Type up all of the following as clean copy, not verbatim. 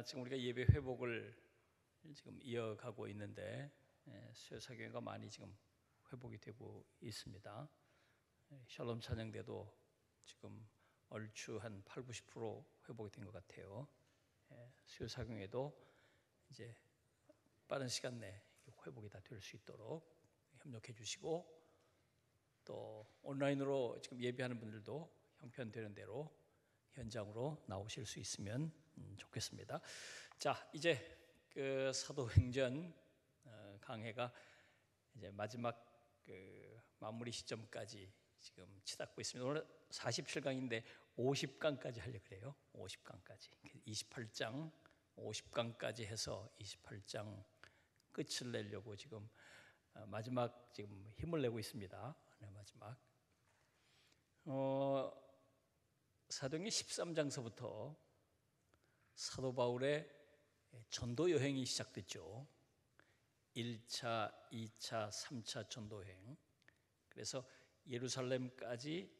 지금 우리가 예배 회복을 지금 이어가고 있는데 수요사교회가 많이 지금 회복이 되고 있습니다. 샬롬 찬양대도 지금 얼추 한 80-90% 회복이 된 것 같아요. 수요사교회도 이제 빠른 시간 내에 회복이 다 될 수 있도록 협력해 주시고, 또 온라인으로 지금 예배하는 분들도 형편되는 대로 현장으로 나오실 수 있으면 좋겠습니다. 자, 이제 그 사도행전 강해가 이제 마지막 그 마무리 시점까지 지금 치닫고 있습니다. 오늘 47강인데 50강까지 하려고 그래요. 50강까지 28장 50강까지 해서 28장 끝을 내려고 지금 마지막 지금 힘을 내고 있습니다. 마지막 사도행전 13장서부터 사도 바울의 전도 여행이 시작됐죠. 1차, 2차, 3차 전도 여행. 그래서 예루살렘까지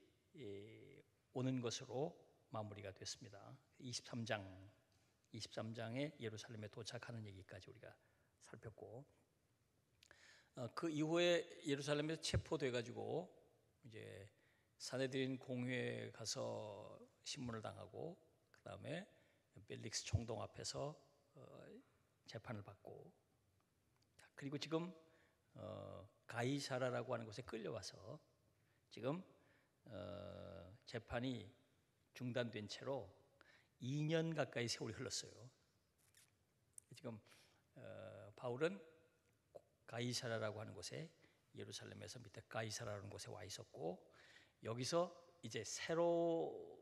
오는 것으로 마무리가 됐습니다. 23장에 예루살렘에 도착하는 얘기까지 우리가 살폈고, 그 이후에 예루살렘에서 체포돼 가지고 이제 사내들인 공회에 가서 신문을 당하고, 그 다음에 벨릭스 총독 앞에서 재판을 받고, 그리고 지금 가이사라라고 하는 곳에 끌려와서 지금 재판이 중단된 채로 2년 가까이 세월이 흘렀어요. 지금 바울은 가이사라라고 하는 곳에, 예루살렘에서 밑에 가이사라라는 곳에 와 있었고, 여기서 이제 새로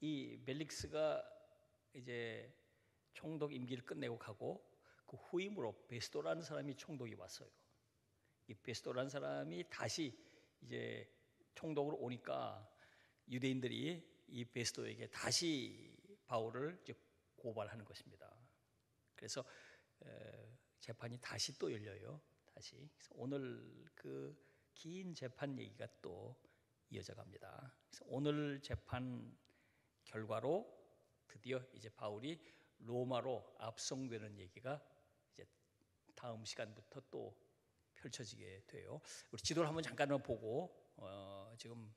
이 벨릭스가 이제 총독 임기를 끝내고 가고, 그 후임으로 베스도라는 사람이 총독이 왔어요. 이 베스도라는 사람이 다시 이제 총독으로 오니까 유대인들이 이 베스도에게 다시 바울을 이제 고발하는 것입니다. 그래서 재판이 다시 또 열려요. 다시. 그래서 오늘 그 긴 재판 얘기가 또 이어져 갑니다. 그래서 오늘 재판 결과로 드디어 이제 바울이 로마로 압송되는 얘기가 이제 다음 시간부터 또 펼쳐지게 돼요. 우리 지도를 한번 잠깐만 보고, 지금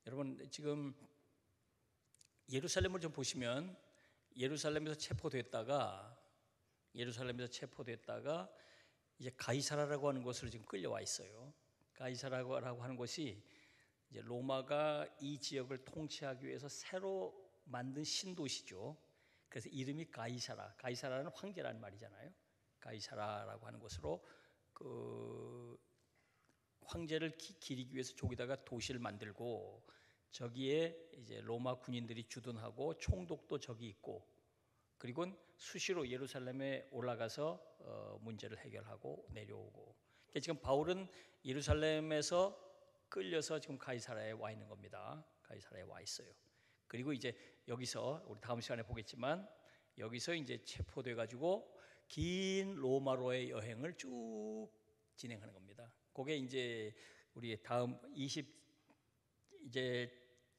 여러분 지금 예루살렘을 좀 보시면, 예루살렘에서 체포됐다가 이제 가이사라라고 하는 곳으로 지금 끌려와 있어요. 가이사라라고 하는 곳이 이제 로마가 이 지역을 통치하기 위해서 새로 만든 신도시죠. 그래서 이름이 가이사라. 가이사라는 황제라는 말이잖아요. 가이사라라고 하는 곳으로 그 황제를 기리기 위해서 저기다가 도시를 만들고, 저기에 이제 로마 군인들이 주둔하고 총독도 저기 있고, 그리고 수시로 예루살렘에 올라가서 문제를 해결하고 내려오고. 그러니까 지금 바울은 예루살렘에서 끌려서 지금 가이사라에 와 있는 겁니다. 가이사라에 와 있어요. 그리고 이제 여기서 우리 다음 시간에 보겠지만, 여기서 이제 체포돼 가지고 긴 로마로의 여행을 쭉 진행하는 겁니다. 그게 이제 우리 다음 이제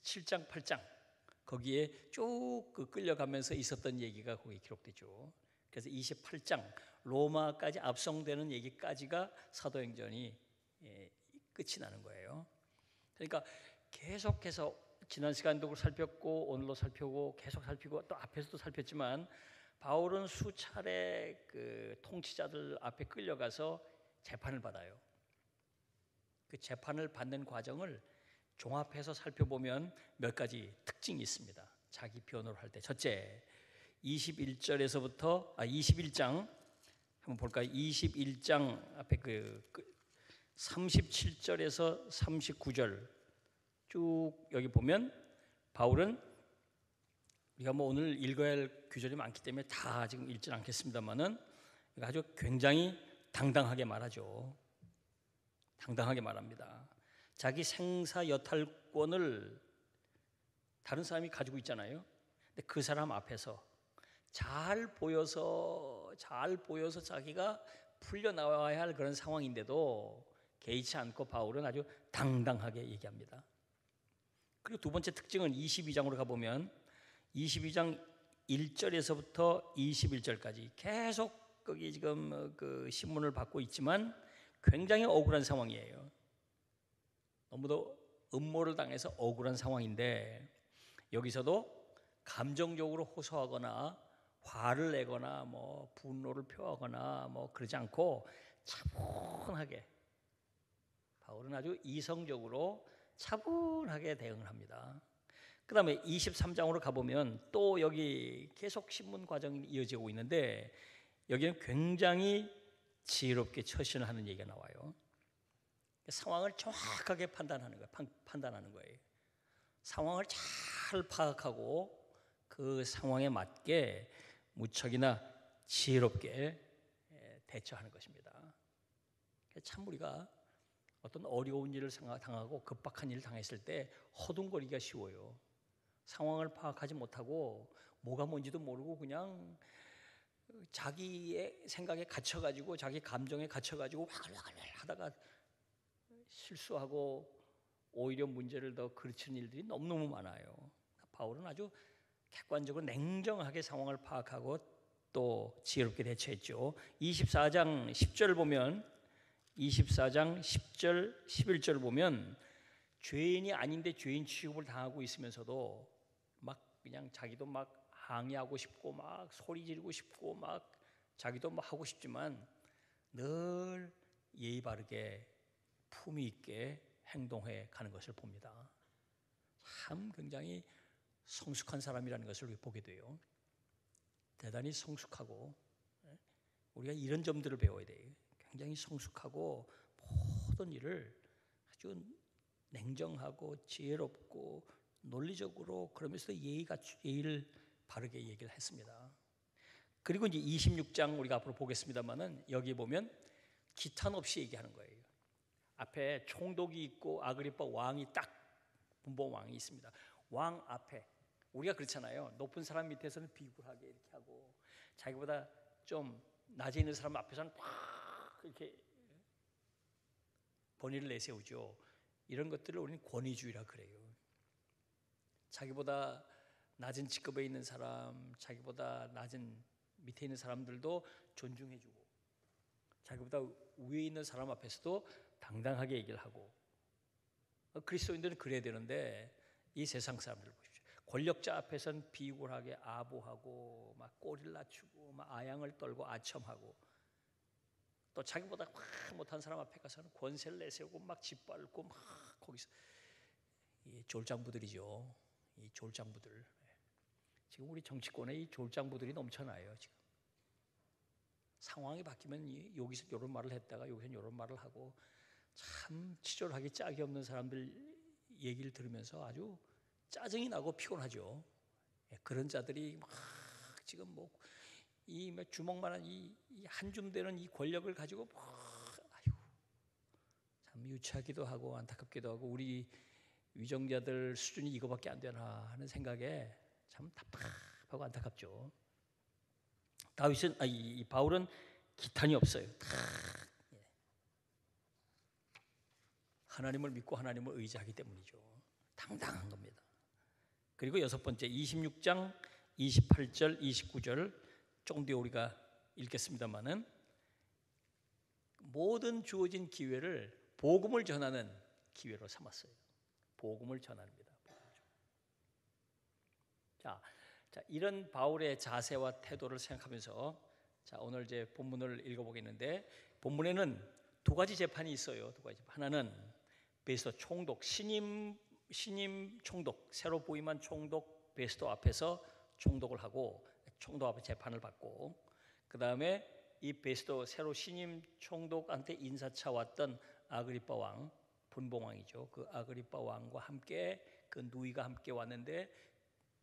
7장 8장 거기에 쭉 그 끌려가면서 있었던 얘기가 거기에 기록되죠. 그래서 28장 로마까지 압송되는 얘기까지가 사도행전이 끝이 나는 거예요. 그러니까 계속해서 지난 시간도 살폈고, 오늘도 살펴고, 계속 살피고, 또 앞에서도 살폈지만, 바울은 수차례 그 통치자들 앞에 끌려가서 재판을 받아요. 그 재판을 받는 과정을 종합해서 살펴보면 몇 가지 특징이 있습니다. 자기 변호를 할 때. 첫째, 21장 한번 볼까요? 21장 앞에 그 37절에서 39절 쭉 여기 보면, 바울은 우리가 뭐 오늘 읽어야 할 규절이 많기 때문에 다 지금 읽지 않겠습니다만은 아주 굉장히 당당하게 말하죠. 당당하게 말합니다. 자기 생사여탈권을 다른 사람이 가지고 있잖아요. 근데 그 사람 앞에서 잘 보여서 자기가 풀려나와야 할 그런 상황인데도 개의치 않고 바울은 아주 당당하게 얘기합니다. 그리고 두 번째 특징은 22장으로 가보면, 22장 1절에서부터 21절까지 계속 거기 지금 그 신문을 받고 있지만 굉장히 억울한 상황이에요. 너무도 음모를 당해서 억울한 상황인데 여기서도 감정적으로 호소하거나 화를 내거나 뭐 분노를 표하거나 뭐 그러지 않고 차분하게 바울은 아주 이성적으로 차분하게 대응을 합니다. 그 다음에 23장으로 가보면 또 여기 계속 신문 과정이 이어지고 있는데 여기는 굉장히 지혜롭게 처신을 하는 얘기가 나와요. 상황을 정확하게 판단하는 거예요. 상황을 잘 파악하고 그 상황에 맞게 무척이나 지혜롭게 대처하는 것입니다. 참 우리가 어떤 어려운 일을 당하고 급박한 일을 당했을 때 허둥거리기가 쉬워요. 상황을 파악하지 못하고 뭐가 뭔지도 모르고 그냥 자기의 생각에 갇혀가지고 자기 감정에 갇혀가지고 와글와글 하다가 실수하고 오히려 문제를 더 그르치는 일들이 너무너무 많아요. 바울은 아주 객관적으로 냉정하게 상황을 파악하고 또 지혜롭게 대처했죠. 24장 10절 보면 24장 10절 11절 보면 죄인이 아닌데 죄인 취급을 당하고 있으면서도 막 그냥 자기도 막 항의하고 싶고 막 소리 지르고 싶고 막 자기도 막 하고 싶지만 늘 예의 바르게 품위 있게 행동해 가는 것을 봅니다. 참 굉장히 성숙한 사람이라는 것을 보게 돼요. 대단히 성숙하고 우리가 이런 점들을 배워야 돼요. 굉장히 성숙하고 모든 일을 아주 냉정하고 지혜롭고 논리적으로 그러면서 예의를 바르게 얘기를 했습니다. 그리고 이제 26장 우리가 앞으로 보겠습니다만은 여기 보면 기탄 없이 얘기하는 거예요. 앞에 총독이 있고 아그리파 왕이 딱 분봉 왕이 있습니다. 왕 앞에 우리가 그렇잖아요. 높은 사람 밑에서는 비굴하게 이렇게 하고 자기보다 좀 낮에 있는 사람 앞에서는 팍 이렇게 권위를 내세우죠. 이런 것들을 우리는 권위주의라 그래요. 자기보다 낮은 직급에 있는 사람, 자기보다 낮은 밑에 있는 사람들도 존중해주고 자기보다 위에 있는 사람 앞에서도 당당하게 얘기를 하고 그리스도인들은 그래야 되는데 이 세상 사람들 보십시오. 권력자 앞에서는 비굴하게 아부하고 막 꼬리를 낮추고 막 아양을 떨고 아첨하고 또 자기보다 확 못한 사람 앞에 가서는 권세를 내세우고 막 짓밟고 막 거기서 이 졸장부들이죠. 이 졸장부들. 지금 우리 정치권에 이 졸장부들이 넘쳐나요. 지금 상황이 바뀌면 여기서 이런 말을 했다가 여기서 이런 말을 하고 참 치졸하게 짝이 없는 사람들 얘기를 들으면서 아주 짜증이 나고 피곤하죠. 그런 자들이 막 지금 뭐 이 주먹만한 이 한 줌 되는 이 권력을 가지고 아유 참 유치하기도 하고 안타깝기도 하고 우리 위정자들 수준이 이거밖에 안 되나 하는 생각에 참 답답하고 안타깝죠. 이 바울은 기탄이 없어요. 하나님을 믿고 하나님을 의지하기 때문이죠. 당당한 겁니다. 그리고 여섯 번째 26장 28절 29절 조금 뒤에 우리가 읽겠습니다마는 모든 주어진 기회를 복음을 전하는 기회로 삼았어요. 복음을 전합니다. 자, 이런 바울의 자세와 태도를 생각하면서 자, 오늘 이제 본문을 읽어보겠는데 본문에는 두 가지 재판이 있어요. 두 가지. 하나는 베스도 총독 신임 총독 새로 부임한 총독 베스도 앞에서 총독을 하고 총독 앞에 재판을 받고 그 다음에 이 베스도 새로 신임 총독한테 인사차 왔던 아그리파 왕 분봉 왕이죠. 그 아그리파 왕과 함께 그 누이가 함께 왔는데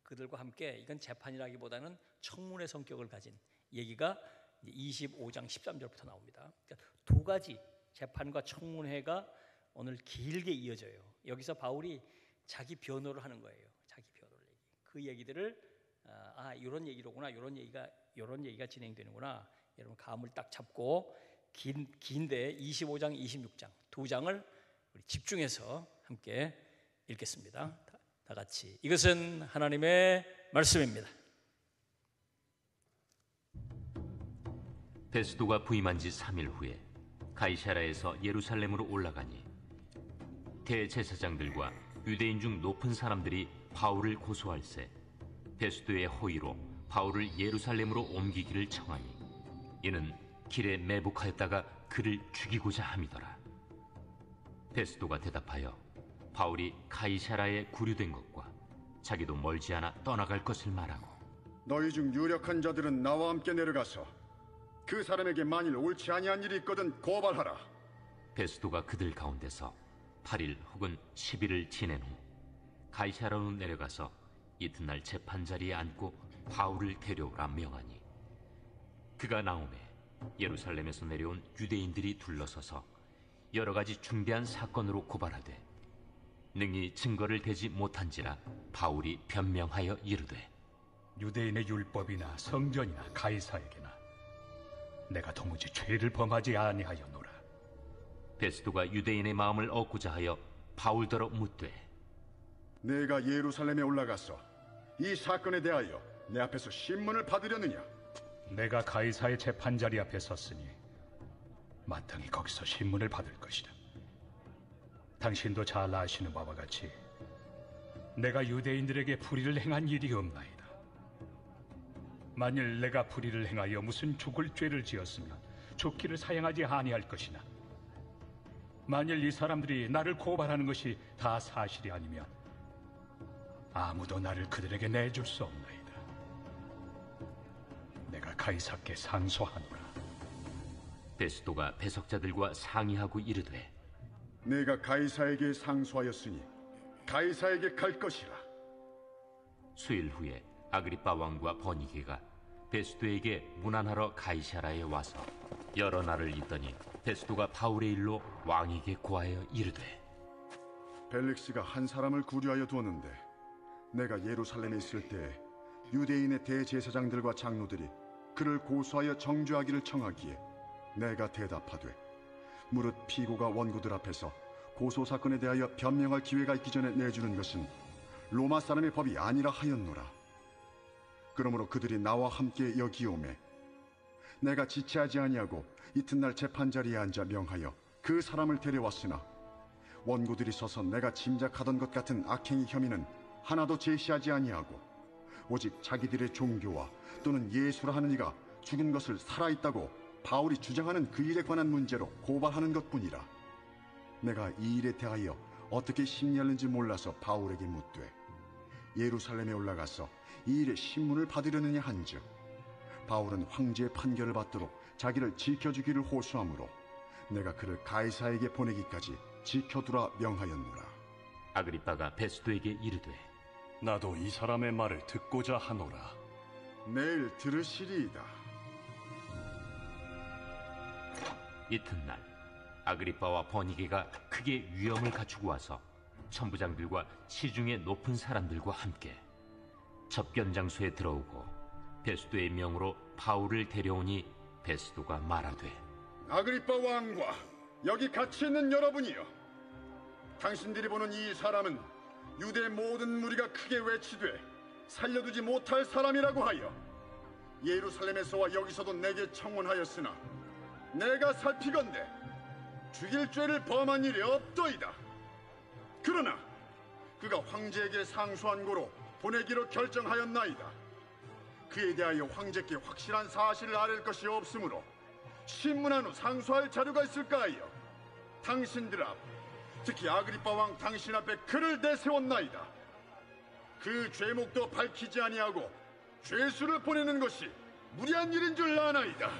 그들과 함께 이건 재판이라기보다는 청문회 성격을 가진 얘기가 25장 13절부터 나옵니다. 그러니까 두 가지 재판과 청문회가 오늘 길게 이어져요. 여기서 바울이 자기 변호를 하는 거예요. 자기 변호를 얘기. 그 얘기들을 이런 얘기로구나. 이런 얘기가 진행되는구나. 여러분 감을 딱 잡고 긴데 25장, 26장 두 장을 우리 집중해서 함께 읽겠습니다. 다 같이. 이것은 하나님의 말씀입니다. 베스도가 부임한 지 3일 후에 가이사랴에서 예루살렘으로 올라가니 대제사장들과 유대인 중 높은 사람들이 바울을 고소할세 베스도의 호의로 바울을 예루살렘으로 옮기기를 청하니 이는 길에 매복하였다가 그를 죽이고자 함이더라. 베스도가 대답하여 바울이 가이사랴에 구류된 것과 자기도 멀지 않아 떠나갈 것을 말하고 너희 중 유력한 자들은 나와 함께 내려가서 그 사람에게 만일 옳지 아니한 일이 있거든 고발하라. 베스도가 그들 가운데서 8일 혹은 10일을 지낸 후 가이사랴로 내려가서 이튿날 재판자리에 앉고 바울을 데려오라 명하니 그가 나오매 예루살렘에서 내려온 유대인들이 둘러서서 여러 가지 중대한 사건으로 고발하되 능히 증거를 대지 못한지라 바울이 변명하여 이르되 유대인의 율법이나 성전이나 가이사에게나 내가 도무지 죄를 범하지 아니하였노라. 베스도가 유대인의 마음을 얻고자 하여 바울더러 묻되 내가 예루살렘에 올라가서 이 사건에 대하여 내 앞에서 신문을 받으려느냐? 내가 가이사의 재판자리 앞에 섰으니 마땅히 거기서 신문을 받을 것이다. 당신도 잘 아시는 바와 같이 내가 유대인들에게 불의를 행한 일이 없나이다. 만일 내가 불의를 행하여 무슨 죽을 죄를 지었으면 죽기를 사양하지 아니할 것이나 만일 이 사람들이 나를 고발하는 것이 다 사실이 아니면 아무도 나를 그들에게 내줄 수 없나이다. 내가 가이사께 상소하노라. 베스도가 배석자들과 상의하고 이르되 내가 가이사에게 상소하였으니 가이사에게 갈 것이라. 수일 후에 아그리빠 왕과 버니게가 베스도에게 문안하러 가이사랴에 와서 여러 날을 있더니 베스도가 바울의 일로 왕에게 고하여 이르되 벨릭스가 한 사람을 구류하여 두었는데 내가 예루살렘에 있을 때 유대인의 대제사장들과 장로들이 그를 고소하여 정죄하기를 청하기에 내가 대답하되 무릇 피고가 원고들 앞에서 고소사건에 대하여 변명할 기회가 있기 전에 내주는 것은 로마 사람의 법이 아니라 하였노라. 그러므로 그들이 나와 함께 여기 오매 내가 지체하지 아니하고 이튿날 재판자리에 앉아 명하여 그 사람을 데려왔으나 원고들이 서서 내가 짐작하던 것 같은 악행의 혐의는 하나도 제시하지 아니하고 오직 자기들의 종교와 또는 예수라 하는 이가 죽은 것을 살아있다고 바울이 주장하는 그 일에 관한 문제로 고발하는 것뿐이라. 내가 이 일에 대하여 어떻게 심리하는지 몰라서 바울에게 묻되 예루살렘에 올라가서 이 일에 신문을 받으려느냐 한즉 바울은 황제의 판결을 받도록 자기를 지켜주기를 호소하므로 내가 그를 가이사에게 보내기까지 지켜두라 명하였노라. 아그리빠가 베스도에게 이르되 나도 이 사람의 말을 듣고자 하노라. 내일 들으시리이다. 이튿날 아그리빠와 버니게가 크게 위엄을 갖추고 와서 천부장들과 시중의 높은 사람들과 함께 접견장소에 들어오고 베스도의 명으로 바울을 데려오니 베스도가 말하되 아그리빠 왕과 여기 같이 있는 여러분이여, 당신들이 보는 이 사람은 유대 모든 무리가 크게 외치되 살려두지 못할 사람이라고 하여 예루살렘에서와 여기서도 내게 청원하였으나 내가 살피건대 죽일 죄를 범한 일이 없더이다. 그러나 그가 황제에게 상소한 고로 보내기로 결정하였나이다. 그에 대하여 황제께 확실한 사실을 아랠 것이 없으므로 신문한 후 상소할 자료가 있을까 하여 당신들 앞, 특히 아그리빠 왕 당신 앞에 그를 내세웠나이다. 그 죄목도 밝히지 아니하고 죄수를 보내는 것이 무리한 일인 줄 아나이다.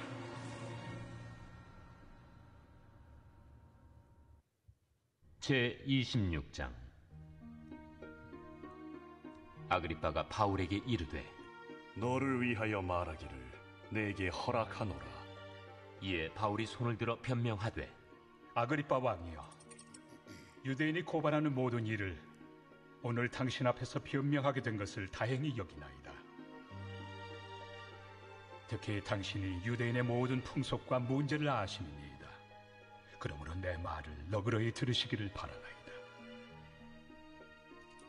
제26장. 아그리빠가 바울에게 이르되 너를 위하여 말하기를 내게 허락하노라. 이에 바울이 손을 들어 변명하되 아그리빠 왕이여, 유대인이 고발하는 모든 일을 오늘 당신 앞에서 변명하게 된 것을 다행히 여기나이다. 특히 당신이 유대인의 모든 풍속과 문제를 아시니이다. 그러므로 내 말을 너그러이 들으시기를 바라나이다.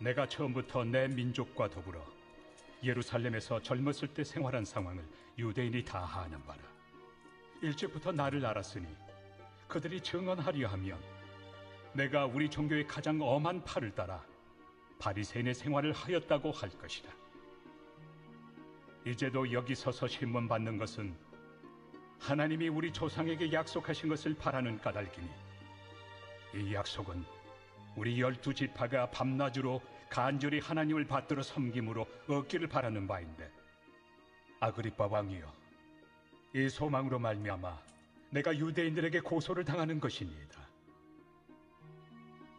내가 처음부터 내 민족과 더불어 예루살렘에서 젊었을 때 생활한 상황을 유대인이 다 아는 바라. 일찍부터 나를 알았으니 그들이 증언하려 하면 내가 우리 종교의 가장 엄한 팔을 따라 바리새인의 생활을 하였다고 할 것이다. 이제도 여기 서서 신문 받는 것은 하나님이 우리 조상에게 약속하신 것을 바라는 까닭이니 이 약속은 우리 12지파가 밤낮으로 간절히 하나님을 받들어 섬김으로 얻기를 바라는 바인데, 아그리빠 왕이여, 이 소망으로 말미암아 내가 유대인들에게 고소를 당하는 것이니이다.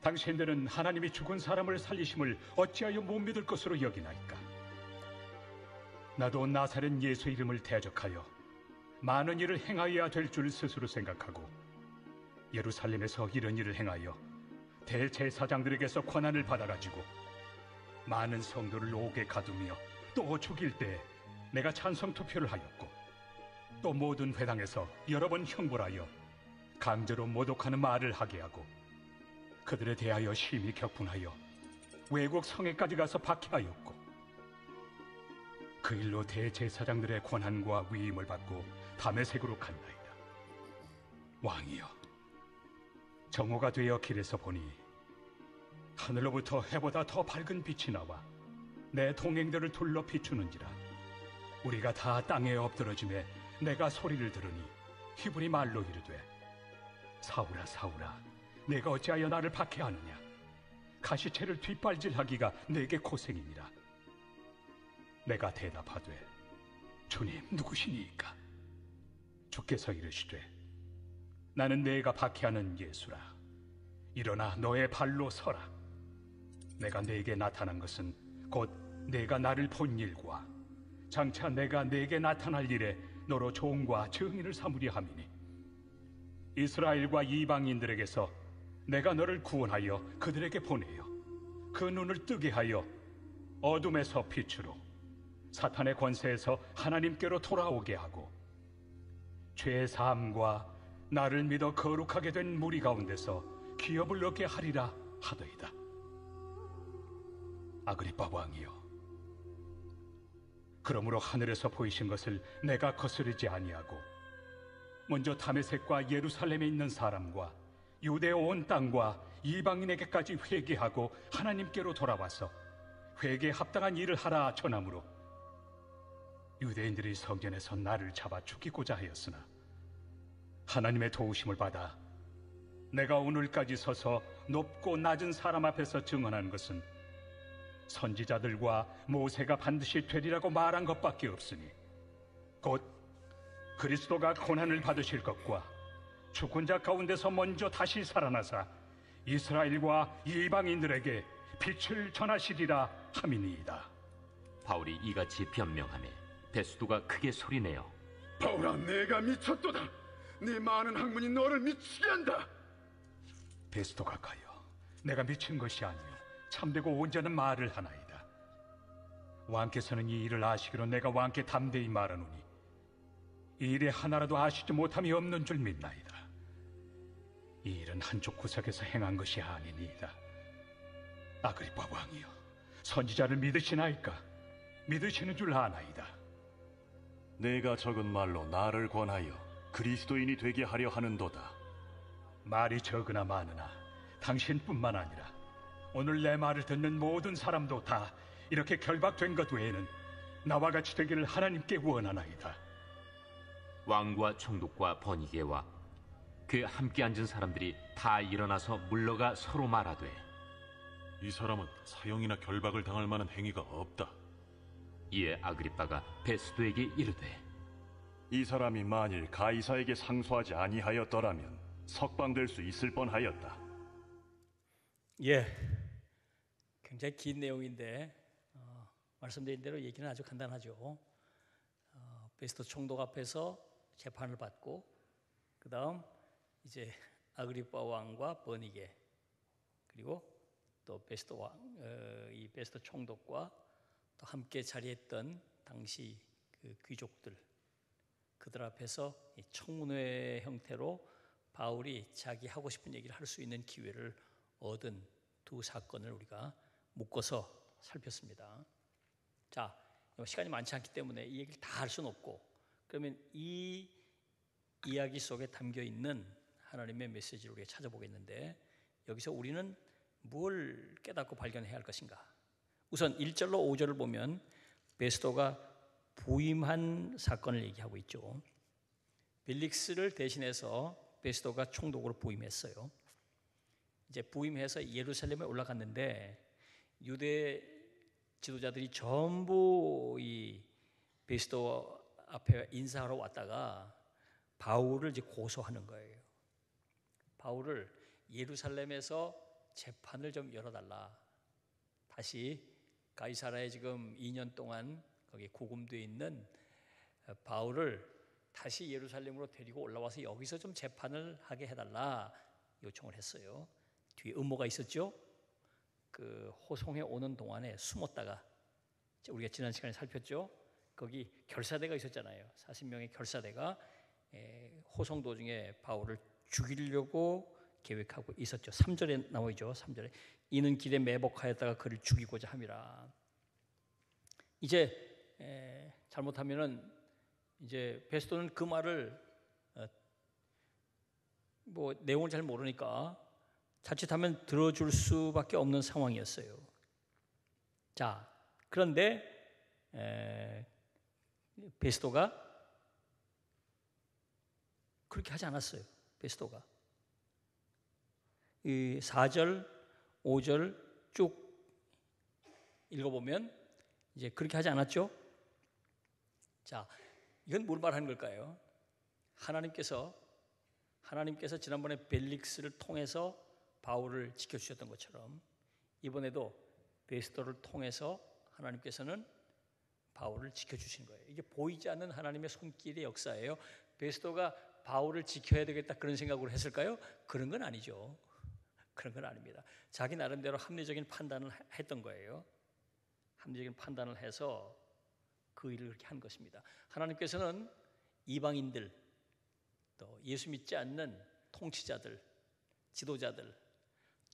당신들은 하나님이 죽은 사람을 살리심을 어찌하여 못 믿을 것으로 여기나이까? 나도 나사렛 예수 이름을 대적하여 많은 일을 행하여야 될 줄 스스로 생각하고 예루살렘에서 이런 일을 행하여 대제사장들에게서 권한을 받아가지고 많은 성도를 옥에 가두며 또 죽일 때 내가 찬성 투표를 하였고, 또 모든 회당에서 여러 번 형벌하여 강제로 모독하는 말을 하게 하고 그들에 대하여 심히 격분하여 외국 성에까지 가서 박해하였고, 그 일로 대제사장들의 권한과 위임을 받고 다메섹으로 갔나이다. 왕이여, 정오가 되어 길에서 보니 하늘로부터 해보다 더 밝은 빛이 나와 내 동행들을 둘러 비추는지라. 우리가 다 땅에 엎드러짐에 내가 소리를 들으니 히브리 말로 이르되, 사울아 사울아, 내가 어찌하여 나를 박해하느냐? 가시채를 뒷발질하기가 내게 고생이니라. 내가 대답하되, 주님 누구시니이까? 주께서 이르시되, 나는 내가 박해하는 예수라. 일어나 너의 발로 서라. 내가 네게 나타난 것은 곧 내가 나를 본 일과 장차 내가 네게 나타날 일에 너로 종과 증인을 삼으려 함이니, 이스라엘과 이방인들에게서 내가 너를 구원하여 그들에게 보내어 그 눈을 뜨게 하여 어둠에서 빛으로, 사탄의 권세에서 하나님께로 돌아오게 하고, 죄 사함과 나를 믿어 거룩하게 된 무리 가운데서 기업을 얻게 하리라 하더이다. 아그리빠 왕이여, 그러므로 하늘에서 보이신 것을 내가 거스르지 아니하고 먼저 다메섹과 예루살렘에 있는 사람과 유대 온 땅과 이방인에게까지 회개하고 하나님께로 돌아와서 회개에 합당한 일을 하라 전함으로 유대인들이 성전에서 나를 잡아 죽이고자 하였으나, 하나님의 도우심을 받아 내가 오늘까지 서서 높고 낮은 사람 앞에서 증언하는 것은 선지자들과 모세가 반드시 되리라고 말한 것밖에 없으니, 곧 그리스도가 고난을 받으실 것과 죽은 자 가운데서 먼저 다시 살아나사 이스라엘과 이방인들에게 빛을 전하시리라 함이니이다. 바울이 이같이 변명하매 베스도가 크게 소리내어, 바울아, 내가 미쳤도다. 네 많은 학문이 너를 미치게 한다. 베스도가 가여, 내가 미친 것이 아니요 참되고 온전한 말을 하나이다. 왕께서는 이 일을 아시기로 내가 왕께 담대히 말하노니 이 일에 하나라도 아시지 못함이 없는 줄 믿나이다. 이 일은 한쪽 구석에서 행한 것이 아니니이다. 아그리빠 왕이여, 선지자를 믿으시나이까? 믿으시는 줄 아나이다. 내가 적은 말로 나를 권하여 그리스도인이 되게 하려 하는도다. 말이 적으나 많으나 당신뿐만 아니라 오늘 내 말을 듣는 모든 사람도 다 이렇게 결박된 것 외에는 나와 같이 되기를 하나님께 원하나이다. 왕과 총독과 버니게와 그 함께 앉은 사람들이 다 일어나서 물러가 서로 말하되, 이 사람은 사형이나 결박을 당할 만한 행위가 없다. 이에 아그리빠가 베스도에게 이르되, 이 사람이 만일 가이사에게 상소하지 아니하였더라면 석방될 수 있을 뻔하였다. 예, 굉장히 긴 내용인데 말씀드린 대로 얘기는 아주 간단하죠. 베스도 총독 앞에서 재판을 받고, 그 다음 이제 아그리빠 왕과 버니게, 그리고 또 베스도 왕, 이 베스도 총독과 또 함께 자리했던 당시 그 귀족들, 그들 앞에서 이 청문회 형태로 바울이 자기 하고 싶은 얘기를 할 수 있는 기회를 얻은 두 사건을 우리가 묶어서 살폈습니다. 자, 시간이 많지 않기 때문에 이 얘기를 다 할 수는 없고, 그러면 이 이야기 속에 담겨 있는 하나님의 메시지를 우리가 찾아보겠는데, 여기서 우리는 뭘 깨닫고 발견해야 할 것인가? 우선 1절로 5절을 보면 베스도가 부임한 사건을 얘기하고 있죠. 벨릭스를 대신해서 베스도가 총독으로 부임했어요. 이제 부임해서 예루살렘에 올라갔는데 유대 지도자들이 전부 이 베스도 앞에 인사하러 왔다가 바울을 이제 고소하는 거예요. 바울을 예루살렘에서 재판을 좀 열어달라. 다시 가이사라에 지금 2년 동안 거기 구금되어 있는 바울을 다시 예루살렘으로 데리고 올라와서 여기서 좀 재판을 하게 해달라 요청을 했어요. 뒤에 음모가 있었죠. 그 호송에 오는 동안에 숨었다가, 우리가 지난 시간에 살폈죠. 거기 결사대가 있었잖아요. 40명의 결사대가 호송 도중에 바울을 죽이려고 계획하고 있었죠. 3절에 나오죠. 3절에 이는 길에 매복하였다가 그를 죽이고자 함이라. 이제 잘못하면은 이제 베스도는 그 말을 뭐 내용을 잘 모르니까 자칫하면 들어줄 수밖에 없는 상황이었어요. 자, 그런데 베스도가 그렇게 하지 않았어요. 베스도가 이 4절, 5절 쭉 읽어보면 이제 그렇게 하지 않았죠. 자, 이건 뭘 말하는 걸까요? 하나님께서 지난번에 벨릭스를 통해서 바울을 지켜주셨던 것처럼 이번에도 베스도를 통해서 하나님께서는 바울을 지켜주신 거예요. 이게 보이지 않는 하나님의 손길의 역사예요. 베스도가 바울을 지켜야 되겠다 그런 생각으로 했을까요? 그런 건 아니죠. 그런 건 아닙니다. 자기 나름대로 합리적인 판단을 했던 거예요. 합리적인 판단을 해서 그 일을 그렇게 한 것입니다. 하나님께서는 이방인들, 또 예수 믿지 않는 통치자들, 지도자들,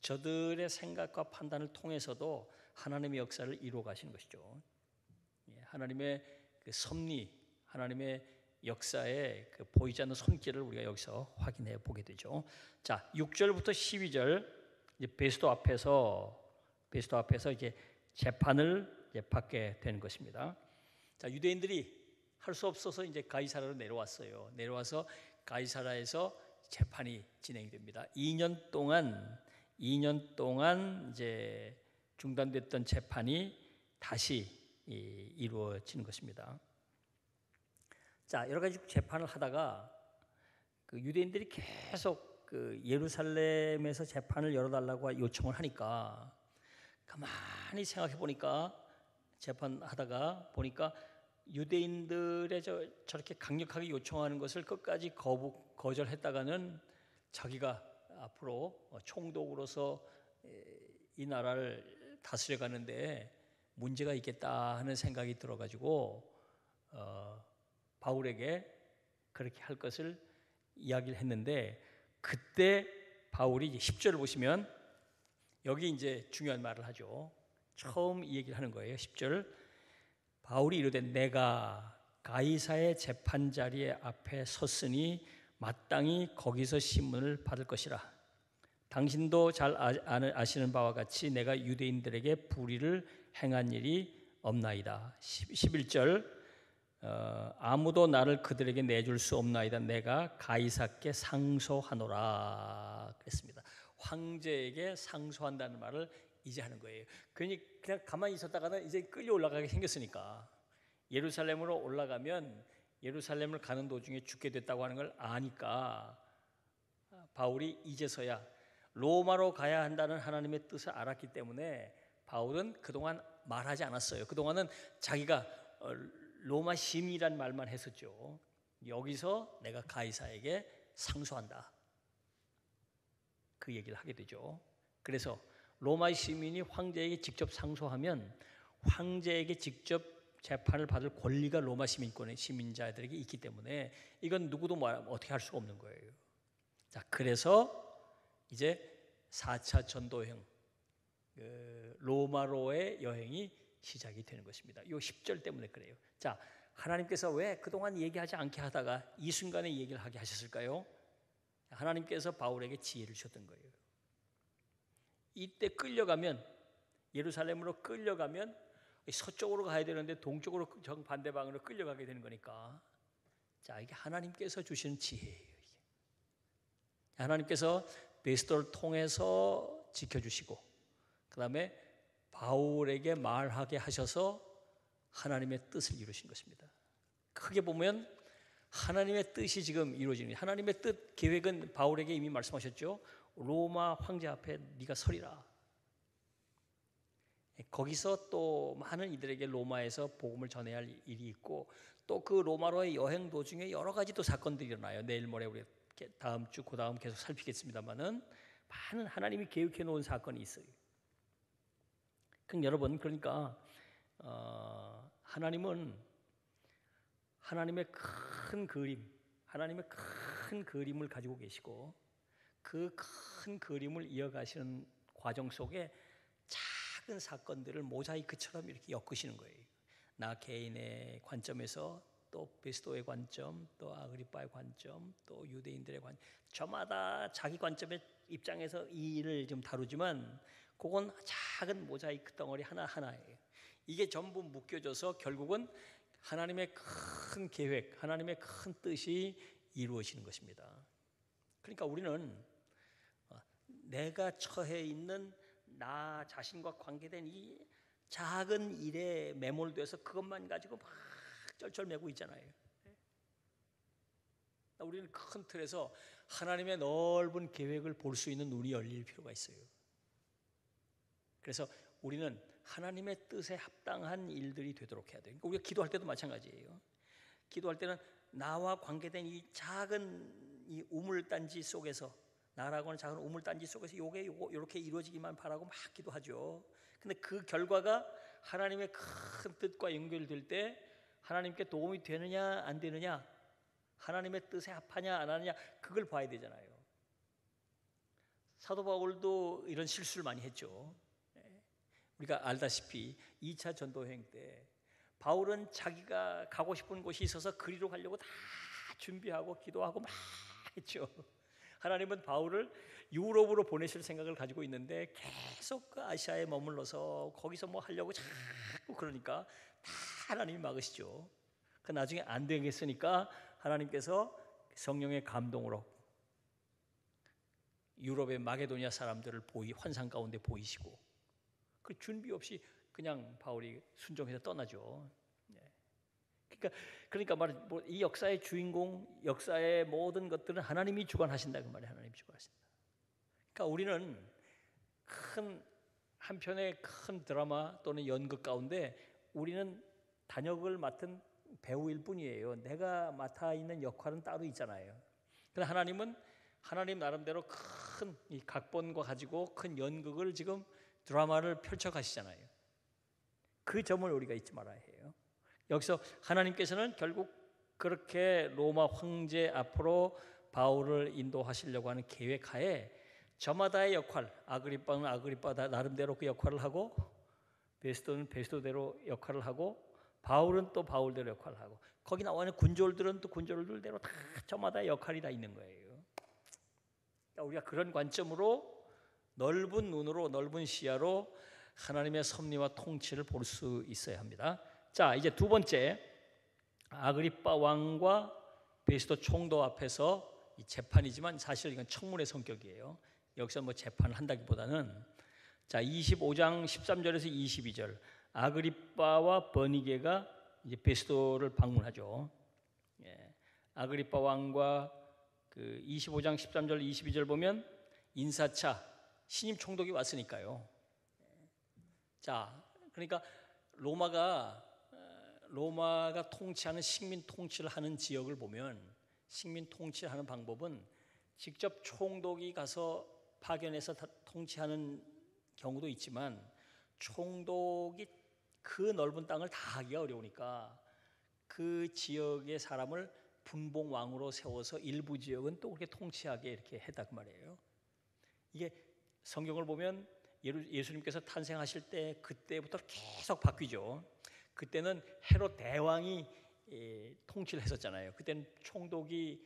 저들의 생각과 판단을 통해서도 하나님의 역사를 이루어 가시는 것이죠. 하나님의 그 섭리, 하나님의 역사의 그 보이지 않는 손길을 우리가 여기서 확인해 보게 되죠. 자, 6절부터 12절 이제 베스도 앞에서 이제 재판을 이제 받게 되는 것입니다. 자, 유대인들이 할 수 없어서 이제 가이사라로 내려왔어요. 내려와서 가이사라에서 재판이 진행이 됩니다. 2년 동안 이제 중단됐던 재판이 다시 이루어지는 것입니다. 자, 여러 가지 재판을 하다가 그 유대인들이 계속 그 예루살렘에서 재판을 열어달라고 요청을 하니까 가만히 생각해 보니까 재판하다가 보니까 유대인들의 저렇게 강력하게 요청하는 것을 끝까지 거절했다가는 자기가 앞으로 총독으로서 이 나라를 다스려 가는데 문제가 있겠다 하는 생각이 들어가지고 바울에게 그렇게 할 것을 이야기를 했는데, 그때 바울이 이제 10절을 보시면 여기 이제 중요한 말을 하죠. 처음 이 얘기를 하는 거예요. 10절 바울이 이르되 내가 가이사의 재판 자리에 앞에 섰으니 마땅히 거기서 심문을 받을 것이라. 당신도 잘 아시는 바와 같이 내가 유대인들에게 불의를 행한 일이 없나이다. 11절 아무도 나를 그들에게 내줄 수 없나이다. 내가 가이사께 상소하노라 그랬습니다. 황제에게 상소한다는 말을 이제 하는 거예요. 그냥 가만히 있었다가는 이제 끌려 올라가게 생겼으니까, 예루살렘으로 올라가면 예루살렘을 가는 도중에 죽게 됐다고 하는 걸 아니까 바울이 이제서야 로마로 가야 한다는 하나님의 뜻을 알았기 때문에 바울은 그동안 말하지 않았어요. 그동안은 자기가 로마 시민이란 말만 했었죠. 여기서 내가 가이사에게 상소한다, 그 얘기를 하게 되죠. 그래서 로마 시민이 황제에게 직접 상소하면 황제에게 직접 재판을 받을 권리가 로마 시민권의 시민자들에게 있기 때문에 이건 누구도 어떻게 할 수가 없는 거예요. 자, 그래서 이제 4차 전도 여행, 로마로의 여행이 시작이 되는 것입니다. 이 10절 때문에 그래요. 자, 하나님께서 왜 그동안 얘기하지 않게 하다가 이 순간에 얘기를 하게 하셨을까요? 하나님께서 바울에게 지혜를 주셨던 거예요. 이때 끌려가면, 예루살렘으로 끌려가면 서쪽으로 가야 되는데 동쪽으로 정반대 방으로 끌려가게 되는 거니까, 자, 이게 하나님께서 주시는 지혜예요. 이게. 하나님께서 베스도를 통해서 지켜주시고, 그 다음에 바울에게 말하게 하셔서 하나님의 뜻을 이루신 것입니다. 크게 보면 하나님의 뜻이 지금 이루어지는 거예요. 하나님의 뜻, 계획은 바울에게 이미 말씀하셨죠. 로마 황제 앞에 네가 서리라. 거기서 또 많은 이들에게 로마에서 복음을 전해야 할 일이 있고, 또 그 로마로의 여행 도중에 여러 가지 또 사건들이 일어나요. 내일 모레 우리 다음 주, 그 다음 계속 살피겠습니다만은 많은 하나님이 계획해 놓은 사건이 있어요. 그럼 여러분, 그러니까 하나님은 하나님의 큰 그림, 하나님의 큰 그림을 가지고 계시고, 그 큰 그림을 이어가시는 과정 속에 작은 사건들을 모자이크처럼 이렇게 엮으시는 거예요. 나 개인의 관점에서, 또 베스도의 관점, 또 아그리빠의 관점, 또 유대인들의 관점, 저마다 자기 관점의 입장에서 이 일을 좀 다루지만 그건 작은 모자이크 덩어리 하나하나예요. 이게 전부 묶여져서 결국은 하나님의 큰 계획, 하나님의 큰 뜻이 이루어지는 것입니다. 그러니까 우리는 내가 처해 있는 나 자신과 관계된 이 작은 일에 매몰돼서 그것만 가지고 막 쩔쩔매고 있잖아요. 우리는 큰 틀에서 하나님의 넓은 계획을 볼 수 있는 눈이 열릴 필요가 있어요. 그래서 우리는 하나님의 뜻에 합당한 일들이 되도록 해야 돼요. 그러니까 우리가 기도할 때도 마찬가지예요. 기도할 때는 나와 관계된 이 작은 이 우물단지 속에서, 나라고 하는 작은 우물단지 속에서 이렇게 이루어지기만 바라고 막 기도하죠. 근데 그 결과가 하나님의 큰 뜻과 연결될 때 하나님께 도움이 되느냐 안 되느냐, 하나님의 뜻에 합하냐 안 하느냐, 그걸 봐야 되잖아요. 사도 바울도 이런 실수를 많이 했죠. 우리가 알다시피 2차 전도여행 때 바울은 자기가 가고 싶은 곳이 있어서 그리로 가려고 다 준비하고 기도하고 막 했죠. 하나님은 바울을 유럽으로 보내실 생각을 가지고 있는데 계속 그 아시아에 머물러서 거기서 뭐 하려고 자꾸 그러니까 다 하나님이 막으시죠. 그 나중에 안 되겠으니까 하나님께서 성령의 감동으로 유럽의 마게도니아 사람들을 환상 가운데 보이시고, 그 준비 없이 그냥 바울이 순종해서 떠나죠. 그러니까 이 역사의 주인공, 역사의 모든 것들은 하나님이 주관하신다, 그 말이에요. 하나님이 주관하신다. 그러니까 우리는 한 편의 큰 드라마 또는 연극 가운데 우리는 단역을 맡은 배우일 뿐이에요. 내가 맡아 있는 역할은 따로 있잖아요. 그런데 하나님은 하나님 나름대로 큰 이 각본과 가지고 큰 연극을 지금 드라마를 펼쳐 가시잖아요. 그 점을 우리가 잊지 말아야 해요. 여기서 하나님께서는 결국 그렇게 로마 황제 앞으로 바울을 인도하시려고 하는 계획하에 저마다의 역할, 아그리빠는 아그리빠 나름대로 그 역할을 하고, 베스도는 베스도대로 역할을 하고, 바울은 또 바울대로 역할을 하고, 거기 나와 있는 군졸들은 또 군졸들대로 다 저마다의 역할이 다 있는 거예요. 그러니까 우리가 그런 관점으로 넓은 눈으로, 넓은 시야로 하나님의 섭리와 통치를 볼 수 있어야 합니다. 자, 이제 두 번째, 아그리빠 왕과 베스도 총독 앞에서 이 재판이지만 사실 이건 청문회 성격이에요. 여기서 뭐 재판을 한다기보다는, 자, 25장 13절에서 22절, 아그리빠와 버니게가 이제 베스도를 방문하죠. 아그리빠 왕과 그 25장 13절 22절 보면 인사차, 신임 총독이 왔으니까요. 자, 그러니까 로마가 통치하는 식민 통치를 하는 지역을 보면, 식민 통치를 하는 방법은 직접 총독이 가서 파견해서 통치하는 경우도 있지만, 총독이 그 넓은 땅을 다 하기가 어려우니까 그 지역의 사람을 분봉왕으로 세워서 일부 지역은 또 그렇게 통치하게 이렇게 했단 말이에요. 이게 성경을 보면 예수님께서 탄생하실 때 그때부터 계속 바뀌죠. 그때는 헤롯 대왕이 통치를 했었잖아요. 그때는 총독이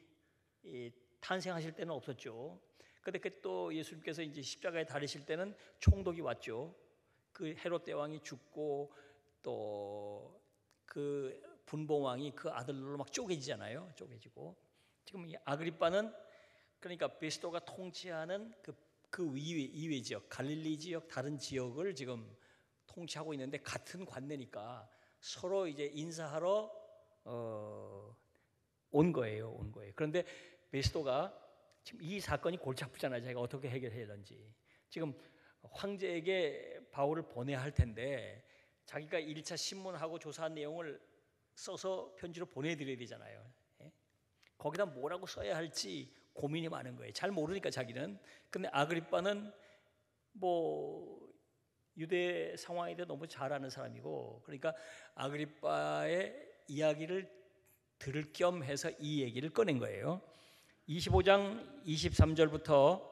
탄생하실 때는 없었죠. 그런데 또 예수님께서 이제 십자가에 달리실 때는 총독이 왔죠. 그 헤롯 대왕이 죽고 또 그 분봉 왕이 그 아들로 막 쪼개지잖아요. 쪼개지고 지금 이 아그리빠는 그러니까 베스도가 통치하는 그 이외 지역, 갈릴리 지역 다른 지역을 지금 통치하고 있는데 같은 관내니까 서로 이제 인사하러 온 거예요. 그런데 베스도가 지금 이 사건이 골치 아프잖아요. 자기가 어떻게 해결해야 되는지. 지금 황제에게 바울을 보내야 할 텐데 자기가 1차 신문하고 조사한 내용을 써서 편지로 보내드려야 되잖아요. 거기다 뭐라고 써야 할지 고민이 많은 거예요. 잘 모르니까 자기는. 근데 아그리빠는 뭐 유대 상황에 대해 너무 잘 아는 사람이고, 그러니까 아그리빠의 이야기를 들을 겸 해서 이 얘기를 꺼낸 거예요. 25장 23절부터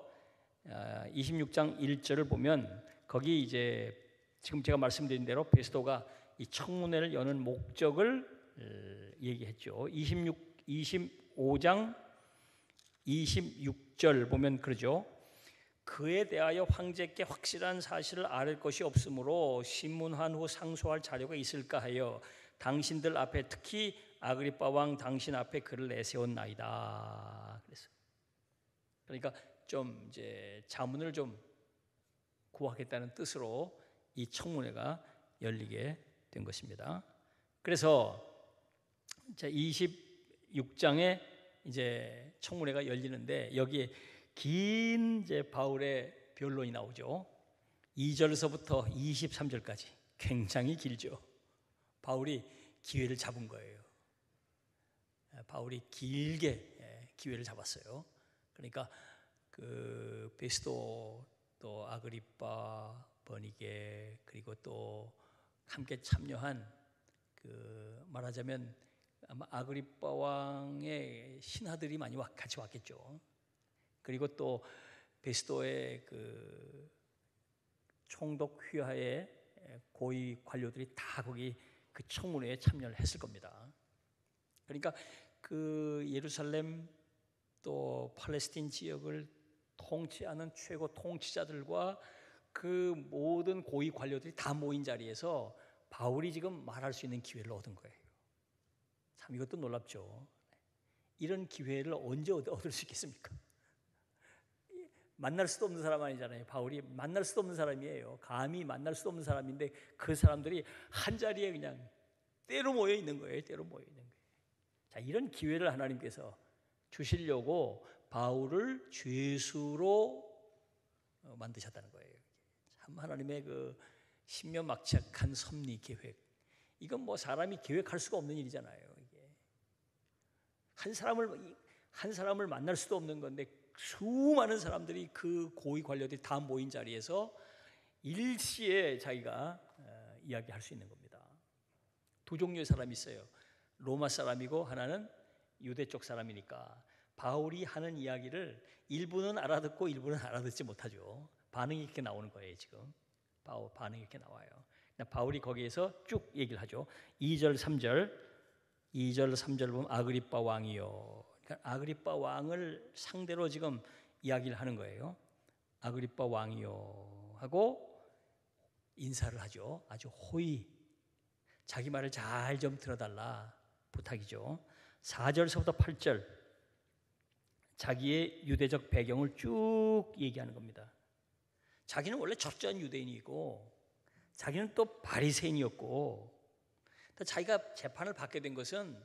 26장 1절을 보면 거기 이제 지금 제가 말씀드린 대로 베스도가 이 청문회를 여는 목적을 얘기했죠. 25장 26절 보면 그러죠. 그에 대하여 황제께 확실한 사실을 알을 것이 없으므로 신문한 후 상소할 자료가 있을까 하여 당신들 앞에 특히 아그리빠 왕 당신 앞에 그를 내세웠나이다. 그래서 그러니까 좀 이제 자문을 좀 구하겠다는 뜻으로 이 청문회가 열리게 된 것입니다. 그래서 26장에 이제 청문회가 열리는데 여기에 긴 이제 바울의 변론이 나오죠. 2절서부터 23절까지 굉장히 길죠. 바울이 기회를 잡은 거예요. 바울이 길게 기회를 잡았어요. 그러니까 그 베스도 또 아그리빠 버니게 그리고 또 함께 참여한 그 말하자면 아마 아그리빠 왕의 신하들이 많이 같이 왔겠죠. 그리고 또 베스도의 그 총독 휘하의 고위 관료들이 다 거기 그 청문회에 참여를 했을 겁니다. 그러니까 그 예루살렘 또 팔레스틴 지역을 통치하는 최고 통치자들과 그 모든 고위 관료들이 다 모인 자리에서 바울이 지금 말할 수 있는 기회를 얻은 거예요. 참 이것도 놀랍죠. 이런 기회를 언제 얻을 수 있겠습니까? 만날 수도 없는 사람 아니잖아요. 바울이 만날 수도 없는 사람이에요. 감히 만날 수도 없는 사람인데 그 사람들이 한 자리에 그냥 때로 모여 있는 거예요. 때로 모여 있는 거예요. 자, 이런 기회를 하나님께서 주시려고 바울을 죄수로 만드셨다는 거예요. 참 하나님의 그 신묘막측한 섭리 계획. 이건 뭐 사람이 계획할 수가 없는 일이잖아요. 이게 한 사람을 만날 수도 없는 건데 수많은 사람들이 그 고위 관료들이 다 모인 자리에서 일시에 자기가 이야기할 수 있는 겁니다. 두 종류의 사람이 있어요. 로마 사람이고 하나는 유대 쪽 사람이니까 바울이 하는 이야기를 일부는 알아듣고 일부는 알아듣지 못하죠. 반응이 이렇게 나오는 거예요. 지금 반응이 이렇게 나와요. 바울이 거기에서 쭉 얘기를 하죠. 2절 3절 보면 아그리빠 왕이요. 그러니까 아그리빠 왕을 상대로 지금 이야기를 하는 거예요. 아그리빠 왕이요 하고 인사를 하죠. 아주 호의, 자기 말을 잘 좀 들어달라 부탁이죠. 4절서부터 8절 자기의 유대적 배경을 쭉 얘기하는 겁니다. 자기는 원래 적절한 유대인이고 자기는 또 바리새인이었고, 자기가 재판을 받게 된 것은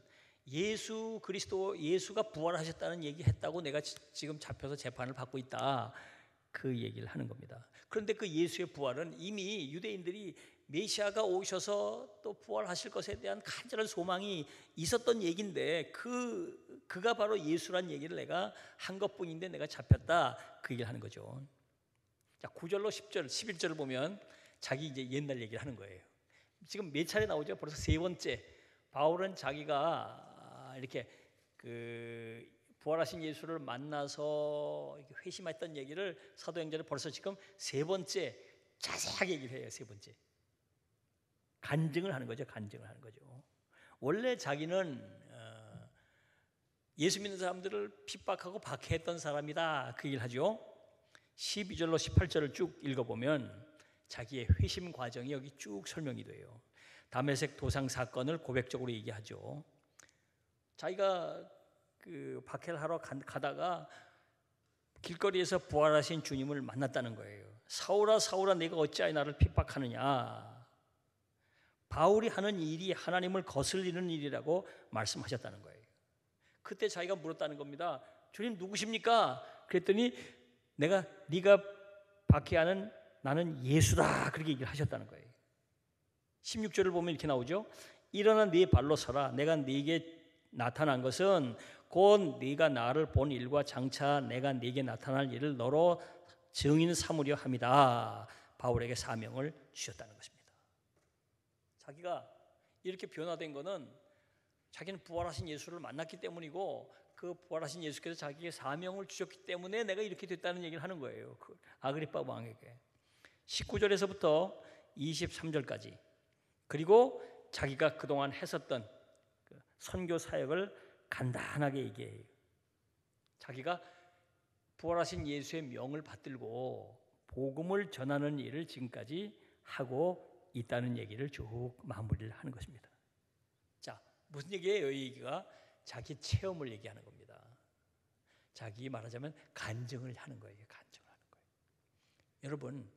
예수 그리스도, 예수가 부활하셨다는 얘기했다고 내가 지금 잡혀서 재판을 받고 있다, 그 얘기를 하는 겁니다. 그런데 그 예수의 부활은 이미 유대인들이 메시아가 오셔서 또 부활하실 것에 대한 간절한 소망이 있었던 얘기인데 그가 바로 예수란 얘기를 내가 한 것뿐인데 내가 잡혔다, 그 얘기를 하는 거죠. 자, 9절로 10절, 11절을 보면 자기 이제 옛날 얘기를 하는 거예요. 지금 몇 차례 나오죠? 벌써 세 번째. 바울은 자기가 이렇게 그 부활하신 예수를 만나서 이렇게 회심했던 얘기를 사도행전에 벌써 지금 세 번째 자세하게 얘기를 해요. 세 번째. 간증을 하는 거죠. 간증을 하는 거죠. 원래 자기는 예수 믿는 사람들을 핍박하고 박해했던 사람이다, 그 얘기를 하죠. 12절로 18절을 쭉 읽어보면 자기의 회심 과정이 여기 쭉 설명이 돼요. 다메섹 도상 사건을 고백적으로 얘기하죠. 자기가 그 박해를 하러 가다가 길거리에서 부활하신 주님을 만났다는 거예요. 사울아 사울아 내가 어찌하여 나를 핍박하느냐. 바울이 하는 일이 하나님을 거슬리는 일이라고 말씀하셨다는 거예요. 그때 자기가 물었다는 겁니다. 주님 누구십니까? 그랬더니 네가 박해하는 나는 예수다, 그렇게 얘기를 하셨다는 거예요. 16절을 보면 이렇게 나오죠. 일어나 네 발로 서라. 내가 네게 나타난 것은 곧 네가 나를 본 일과 장차 내가 네게 나타날 일을 너로 증인 삼으려 함이다. 바울에게 사명을 주셨다는 것입니다. 자기가 이렇게 변화된 것은 자기는 부활하신 예수를 만났기 때문이고, 그 부활하신 예수께서 자기에게 사명을 주셨기 때문에 내가 이렇게 됐다는 얘기를 하는 거예요. 그 아그리빠 왕에게. 19절에서부터 23절까지, 그리고 자기가 그동안 했었던 그 선교 사역을 간단하게 얘기해요. 자기가 부활하신 예수의 명을 받들고 복음을 전하는 일을 지금까지 하고 있다는 얘기를 쭉 마무리를 하는 것입니다. 자, 무슨 얘기예요? 이 얘기가 자기 체험을 얘기하는 겁니다. 자기 말하자면 간증을 하는 거예요. 간증을 하는 거예요. 여러분,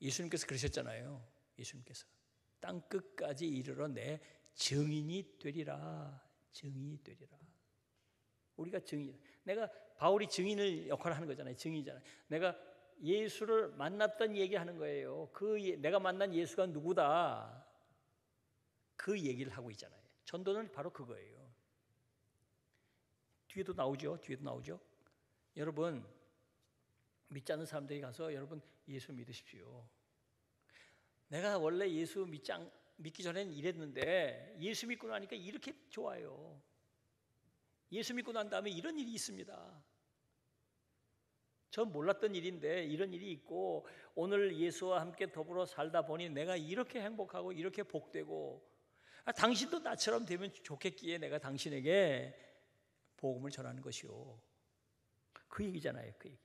예수님께서 그러셨잖아요. 예수님께서 땅 끝까지 이르러 내 증인이 되리라. 증인이 되리라. 우리가 증인. 내가 바울이 증인을 역할을 하는 거잖아요. 증인이잖아요. 내가 예수를 만났던 얘기하는 거예요. 내가 만난 예수가 누구다. 그 얘기를 하고 있잖아요. 전도는 바로 그거예요. 뒤에도 나오죠. 여러분, 믿지 않는 사람들이 가서 여러분 예수 믿으십시오. 내가 원래 예수 믿기 전에는 이랬는데 예수 믿고 나니까 이렇게 좋아요. 예수 믿고 난 다음에 이런 일이 있습니다. 전 몰랐던 일인데 이런 일이 있고, 오늘 예수와 함께 더불어 살다 보니 내가 이렇게 행복하고 이렇게 복되고, 당신도 나처럼 되면 좋겠기에 내가 당신에게 복음을 전하는 것이요. 그 얘기잖아요. 그 얘기.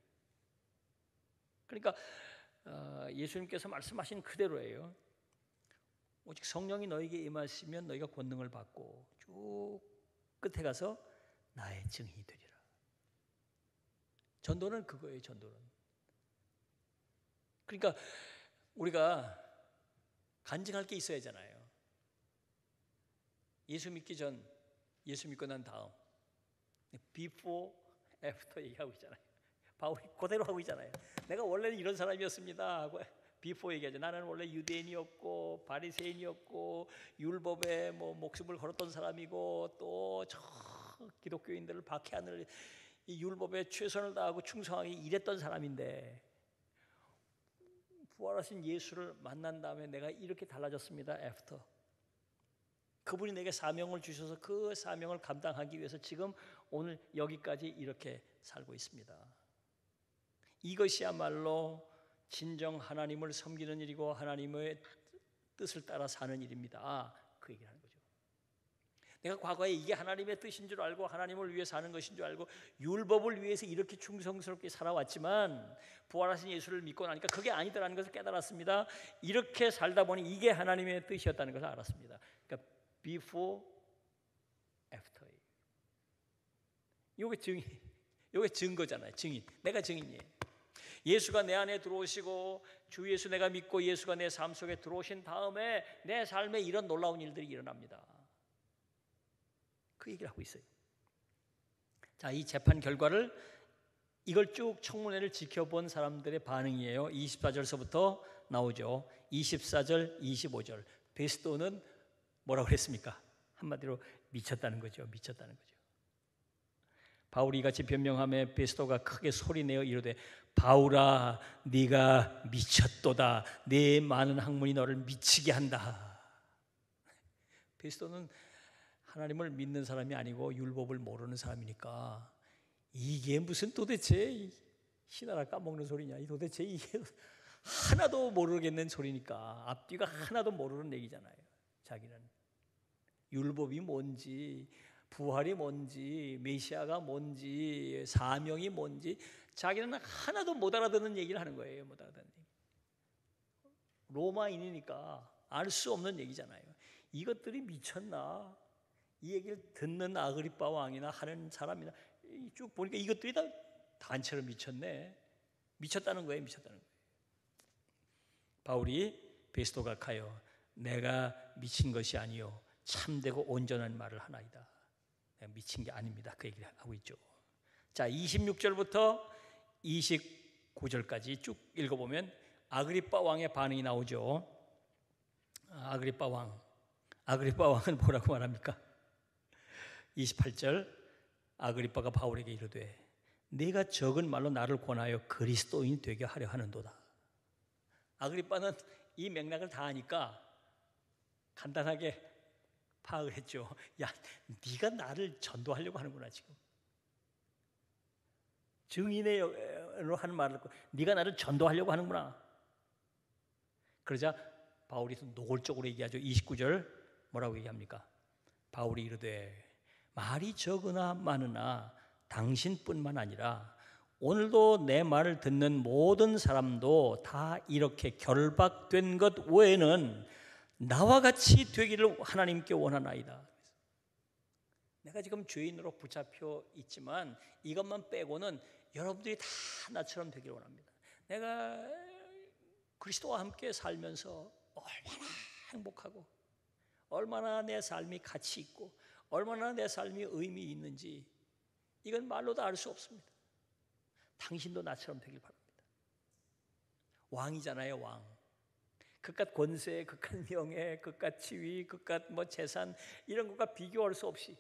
그러니까 예수님께서 말씀하신 그대로예요. 오직 성령이 너에게 임하시면 너희가 권능을 받고 쭉 끝에 가서 나의 증인이 되리라. 전도는 그거예요. 전도는. 그러니까 우리가 간증할 게 있어야 하잖아요. 예수 믿기 전, 예수 믿고 난 다음, before, after 얘기하고 있잖아요. 바울이 그대로 하고 있잖아요. 내가 원래는 이런 사람이었습니다 하고 before 얘기하죠. 나는 원래 유대인이었고 바리새인이었고 율법에 목숨을 걸었던 사람이고, 또 저 기독교인들을 박해하는 이 율법에 최선을 다하고 충성하게 일했던 사람인데, 부활하신 예수를 만난 다음에 내가 이렇게 달라졌습니다. after. 그분이 내게 사명을 주셔서 그 사명을 감당하기 위해서 지금 오늘 여기까지 이렇게 살고 있습니다. 이것이야말로 진정 하나님을 섬기는 일이고 하나님의 뜻을 따라 사는 일입니다. 그 얘기를 하는 거죠. 내가 과거에 이게 하나님의 뜻인 줄 알고 하나님을 위해 사는 것인 줄 알고 율법을 위해서 이렇게 충성스럽게 살아왔지만, 부활하신 예수를 믿고 나니까 그게 아니더라는 것을 깨달았습니다. 이렇게 살다 보니 이게 하나님의 뜻이었다는 것을 알았습니다. 그러니까 before, after. 이게 증거잖아요. 증인. 내가 증인이에요. 예수가 내 안에 들어오시고 주 예수 내가 믿고 예수가 내 삶 속에 들어오신 다음에 내 삶에 이런 놀라운 일들이 일어납니다. 그 얘기를 하고 있어요. 자, 이 재판 결과를, 이걸 쭉 청문회를 지켜본 사람들의 반응이에요. 24절서부터 나오죠. 24절, 25절. 베스도는 뭐라고 그랬습니까? 한마디로 미쳤다는 거죠. 미쳤다는 거죠. 바울이 같이 변명하며 베스도가 크게 소리내어 이르되, 바울아 네가 미쳤도다. 네 많은 학문이 너를 미치게 한다. 베스도는 하나님을 믿는 사람이 아니고 율법을 모르는 사람이니까 이게 무슨 도대체 신하라 까먹는 소리냐, 이 도대체 이게 하나도 모르겠는 소리니까, 앞뒤가 하나도 모르는 얘기잖아요. 자기는 율법이 뭔지, 부활이 뭔지, 메시아가 뭔지, 사명이 뭔지 자기는 하나도 못 알아듣는 얘기를 하는 거예요. 못 알아듣는 얘기. 로마인이니까 알 수 없는 얘기잖아요. 이것들이 미쳤나? 이 얘기를 듣는 아그리빠 왕이나 하는 사람이나 쭉 보니까 이것들이 다 단체로 미쳤네. 미쳤다는 거예요. 미쳤다는 거예요. 바울이 베스도가 가요. 내가 미친 것이 아니요 참되고 온전한 말을 하나이다. 내가 미친 게 아닙니다. 그 얘기를 하고 있죠. 자, 26절부터 29절까지 쭉 읽어보면 아그리빠 왕의 반응이 나오죠. 아그리빠 왕은 뭐라고 말합니까? 28절 아그리빠가 바울에게 이르되 네가 적은 말로 나를 권하여 그리스도인 되게 하려 하는도다. 아그리빠는 이 맥락을 다 아니까 간단하게 파악을 했죠. 야, 네가 나를 전도하려고 하는구나 지금. 증인으로 하는 말을 네가 나를 전도하려고 하는구나. 그러자 바울이 노골적으로 얘기하죠. 29절 뭐라고 얘기합니까? 바울이 이르되 말이 적으나 많으나 당신뿐만 아니라 오늘도 내 말을 듣는 모든 사람도 다 이렇게 결박된 것 외에는 나와 같이 되기를 하나님께 원하나이다. 내가 지금 죄인으로 붙잡혀 있지만 이것만 빼고는 여러분들이 다 나처럼 되기를 원합니다. 내가 그리스도와 함께 살면서 얼마나 행복하고 얼마나 내 삶이 가치 있고 얼마나 내 삶이 의미 있는지 이건 말로도 알 수 없습니다. 당신도 나처럼 되길 바랍니다. 왕이잖아요, 왕. 그깟 권세, 그깟 명예, 그깟 지위, 그깟 재산 이런 것과 비교할 수 없이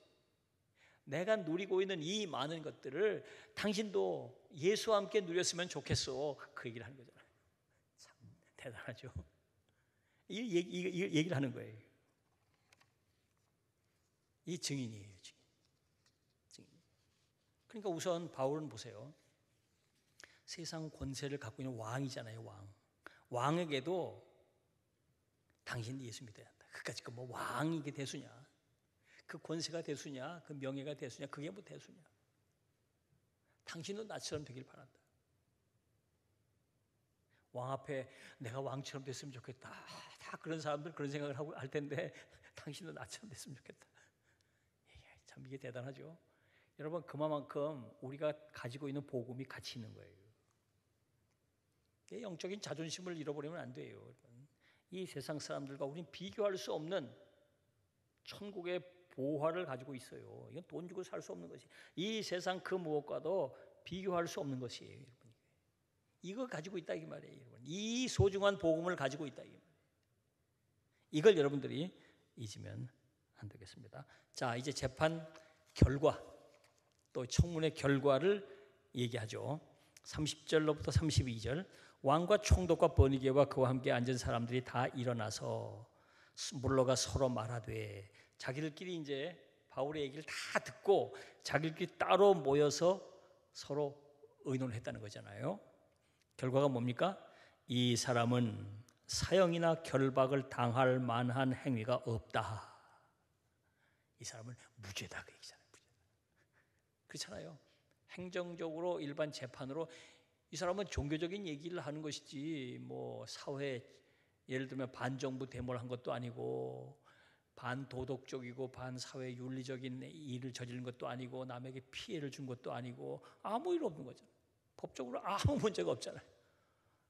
내가 누리고 있는 이 많은 것들을 당신도 예수와 함께 누렸으면 좋겠어. 그 얘기를 하는 거잖아요. 참 대단하죠. 이 얘기를 하는 거예요. 이 증인이에요, 증인. 그러니까 우선 바울은 보세요. 세상 권세를 갖고 있는 왕이잖아요, 왕. 왕에게도 당신 예수 믿어야 한다. 그까짓 거 뭐 왕이 이게 대수냐? 그 권세가 대수냐? 그 명예가 대수냐? 그게 뭐 대수냐? 당신도 나처럼 되길 바란다. 왕 앞에 내가 왕처럼 됐으면 좋겠다. 다 그런 사람들 그런 생각을 하고 할 텐데 당신도 나처럼 됐으면 좋겠다. 참 이게 대단하죠. 여러분 그만큼 우리가 가지고 있는 복음이 가치 있는 거예요. 영적인 자존심을 잃어버리면 안 돼요. 여러분. 이 세상 사람들과 우리는 비교할 수 없는 천국의 보화를 가지고 있어요. 이건 돈 주고 살 수 없는 것이. 이 세상 그 무엇과도 비교할 수 없는 것이에요. 여러분. 이거 가지고 있다 이 말이에요. 여러분. 이 소중한 복음을 가지고 있다 이 말이에요. 이걸 여러분들이 잊으면 안 되겠습니다. 자, 이제 재판 결과 또 청문회 결과를 얘기하죠. 30절로부터 32절 왕과 총독과 버니게와 그와 함께 앉은 사람들이 다 일어나서 물러가 서로 말하되 자기들끼리 이제 바울의 얘기를 다 듣고 자기들끼리 따로 모여서 서로 의논을 했다는 거잖아요. 결과가 뭡니까? 이 사람은 사형이나 결박을 당할 만한 행위가 없다. 이 사람은 무죄다 그 얘기잖아요. 그렇잖아요. 행정적으로 일반 재판으로 이 사람은 종교적인 얘기를 하는 것이지 뭐 사회 예를 들면 반정부 데모를 한 것도 아니고 반도덕적이고 반사회 윤리적인 일을 저지른 것도 아니고 남에게 피해를 준 것도 아니고 아무 일 없는 거잖아요. 법적으로 아무 문제가 없잖아요.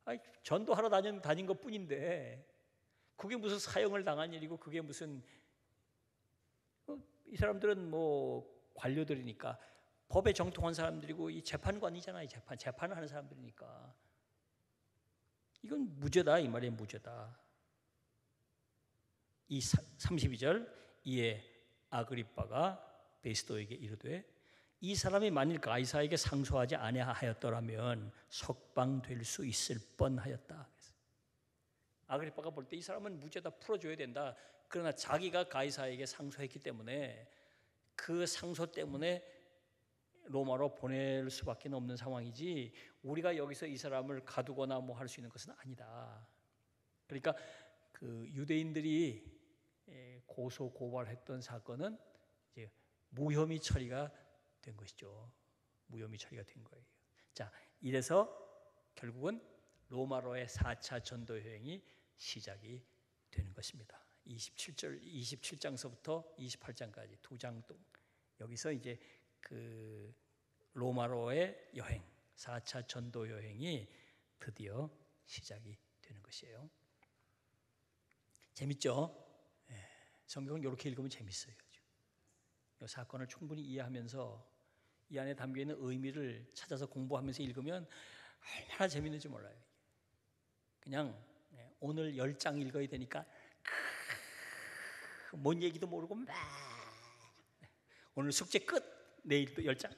아니, 전도하러 다닌 것뿐인데 그게 무슨 사형을 당한 일이고 그게 무슨 이 사람들은 뭐 관료들이니까 법에 정통한 사람들이고 이 재판관이잖아요. 재판을 하는 사람들이니까 이건 무죄다 이 말이에요. 무죄다. 이 32절 이에 아그리빠가 베스도에게 이르되 이 사람이 만일 가이사에게 상소하지 아니하였더라면 석방될 수 있을 뻔하였다. 아그리빠가 볼 때 이 사람은 무죄다 풀어줘야 된다. 그러나 자기가 가이사에게 상소했기 때문에 그 상소 때문에 로마로 보낼 수밖에 없는 상황이지 우리가 여기서 이 사람을 가두거나 뭐 할 수 있는 것은 아니다. 그러니까 그 유대인들이 고소 고발했던 사건은 이제 무혐의 처리가 된 것이죠. 무혐의 처리가 된 거예요. 자, 이래서 결국은 로마로의 4차 전도 여행이 시작이 되는 것입니다. 27장서부터 28장까지 2장 동안 여기서 이제 그 로마로의 여행, 4차 전도 여행이 드디어 시작이 되는 것이에요. 재밌죠? 성경은 이렇게 읽으면 재밌어요. 이 사건을 충분히 이해하면서 이 안에 담겨있는 의미를 찾아서 공부하면서 읽으면 얼마나 재밌는지 몰라요. 그냥 오늘 10장 읽어야 되니까 뭔 얘기도 모르고 막 오늘 숙제 끝, 내일 또 10장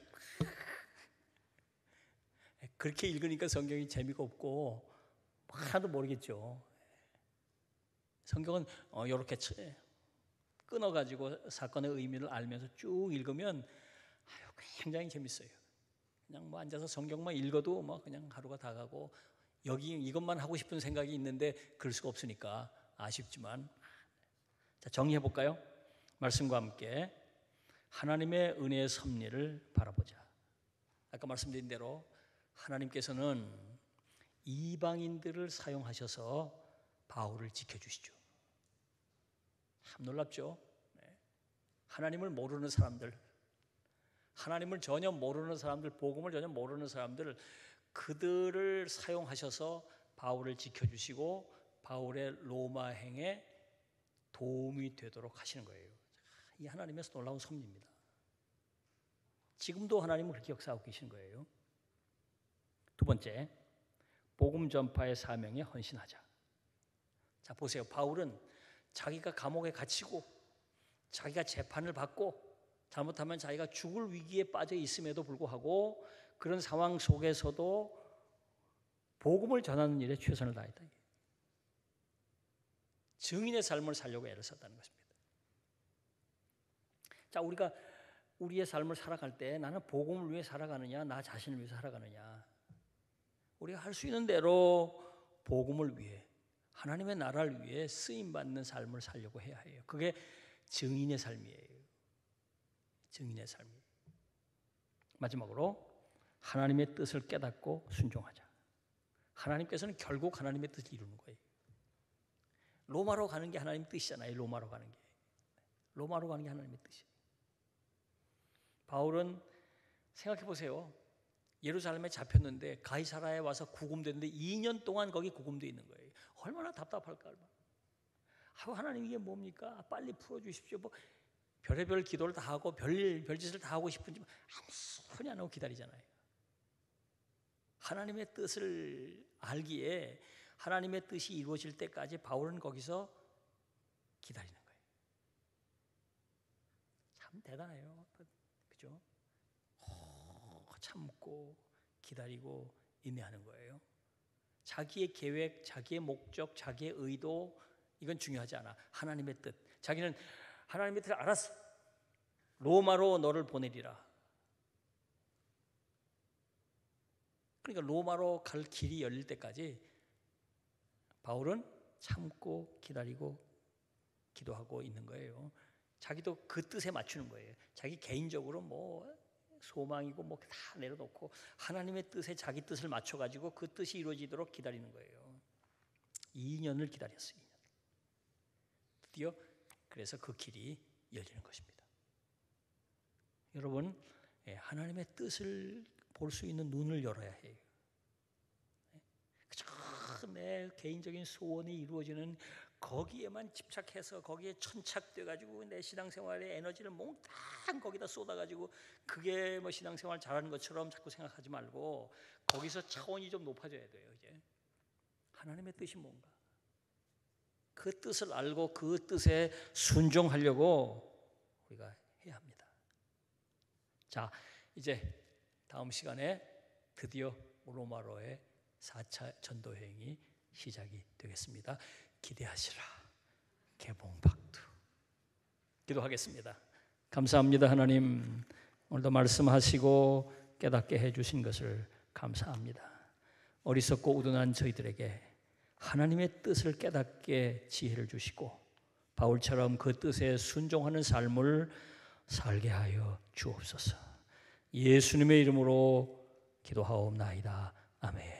그렇게 읽으니까 성경이 재미가 없고 하나도 모르겠죠. 성경은 이렇게 끊어가지고 사건의 의미를 알면서 쭉 읽으면 굉장히 재밌어요. 그냥 뭐 앉아서 성경만 읽어도 뭐 그냥 하루가 다 가고 여기 이것만 하고 싶은 생각이 있는데 그럴 수가 없으니까 아쉽지만 자, 정리해 볼까요? 말씀과 함께 하나님의 은혜의 섭리를 바라보자. 아까 말씀드린 대로 하나님께서는 이방인들을 사용하셔서 바울을 지켜주시죠. 참 놀랍죠? 하나님을 모르는 사람들, 하나님을 전혀 모르는 사람들, 복음을 전혀 모르는 사람들, 그들을 사용하셔서 바울을 지켜주시고 바울의 로마행에 도움이 되도록 하시는 거예요. 이 하나님의 놀라운 섭리입니다. 지금도 하나님은 그렇게 역사하고 계시는 거예요. 두 번째, 복음 전파의 사명에 헌신하자. 자, 보세요. 바울은 자기가 감옥에 갇히고 자기가 재판을 받고 잘못하면 자기가 죽을 위기에 빠져 있음에도 불구하고 그런 상황 속에서도 복음을 전하는 일에 최선을 다했다. 증인의 삶을 살려고 애를 썼다는 것입니다. 자, 우리가 우리의 삶을 살아갈 때 나는 복음을 위해 살아가느냐, 나 자신을 위해 살아가느냐. 우리가 할 수 있는 대로 복음을 위해, 하나님의 나라를 위해 쓰임받는 삶을 살려고 해야 해요. 그게 증인의 삶이에요. 증인의 삶이에요. 마지막으로 하나님의 뜻을 깨닫고 순종하자. 하나님께서는 결국 하나님의 뜻을 이루는 거예요. 로마로 가는 게 하나님의 뜻이잖아요. 로마로 가는 게. 로마로 가는 게 하나님의 뜻이에요. 바울은 생각해 보세요. 예루살렘에 잡혔는데 가이사라에 와서 구금됐는데 2년 동안 거기 구금되어 있는 거예요. 얼마나 답답할까. 하나님 이게 뭡니까? 빨리 풀어주십시오. 뭐 별의별 기도를 다 하고 별짓을 다 하고 싶은지 아무 소리 안 하고 기다리잖아요. 하나님의 뜻을 알기에 하나님의 뜻이 이루어질 때까지 바울은 거기서 기다리는 거예요. 참 대단해요. 그죠? 참고 기다리고 인내하는 거예요. 자기의 계획, 자기의 목적, 자기의 의도 이건 중요하지 않아. 하나님의 뜻. 자기는 하나님의 뜻을 알았어. 로마로 너를 보내리라. 그러니까 로마로 갈 길이 열릴 때까지 바울은 참고 기다리고 기도하고 있는 거예요. 자기도 그 뜻에 맞추는 거예요. 자기 개인적으로 뭐 소망이고 뭐 다 내려놓고 하나님의 뜻에 자기 뜻을 맞춰가지고 그 뜻이 이루어지도록 기다리는 거예요. 2년을 기다렸어요. 2년. 드디어 그래서 그 길이 열리는 것입니다. 여러분, 하나님의 뜻을 볼 수 있는 눈을 열어야 해요. 그저 내 개인적인 소원이 이루어지는 거기에만 집착해서 거기에 천착돼가지고 내 신앙생활의 에너지를 몽땅 거기다 쏟아가지고 그게 뭐 신앙생활 잘하는 것처럼 자꾸 생각하지 말고 거기서 차원이 좀 높아져야 돼요. 이제 하나님의 뜻이 뭔가 그 뜻을 알고 그 뜻에 순종하려고 우리가 해야 합니다. 자, 이제 다음 시간에 드디어 로마로의 4차 전도여행이 시작이 되겠습니다. 기대하시라. 개봉박두. 기도하겠습니다. 감사합니다. 하나님, 오늘도 말씀하시고 깨닫게 해주신 것을 감사합니다. 어리석고 우둔한 저희들에게 하나님의 뜻을 깨닫게 지혜를 주시고 바울처럼 그 뜻에 순종하는 삶을 살게 하여 주옵소서. 예수님의 이름으로 기도하옵나이다. 아멘.